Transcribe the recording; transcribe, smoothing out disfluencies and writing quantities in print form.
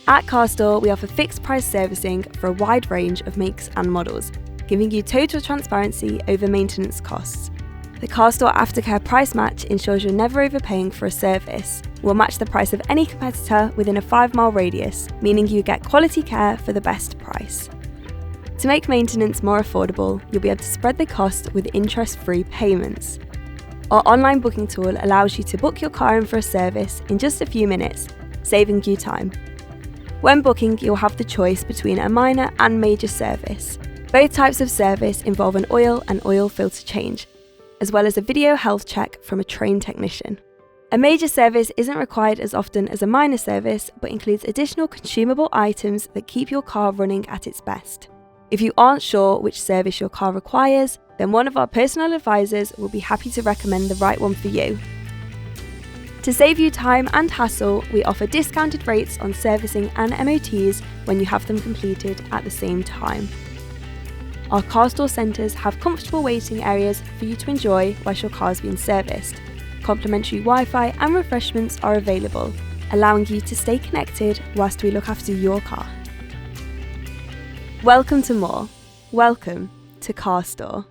At CarStore, we offer fixed price servicing for a wide range of makes and models, giving you total transparency over maintenance costs. The CarStore Aftercare Price Match ensures you're never overpaying for a service. We'll match the price of any competitor within a 5-mile radius, meaning you get quality care for the best price. To make maintenance more affordable, you'll be able to spread the cost with interest-free payments. Our online booking tool allows you to book your car in for a service in just a few minutes, saving you time. When booking, you'll have the choice between a minor and major service. Both types of service involve an oil and oil filter change, as well as a video health check from a trained technician. A major service isn't required as often as a minor service, but includes additional consumable items that keep your car running at its best. If you aren't sure which service your car requires, then one of our personal advisors will be happy to recommend the right one for you. To save you time and hassle, we offer discounted rates on servicing and MOTs when you have them completed at the same time. Our CarStore centres have comfortable waiting areas for you to enjoy whilst your car's being serviced. Complimentary Wi-Fi and refreshments are available, allowing you to stay connected whilst we look after your car. Welcome to more. Welcome to CarStore.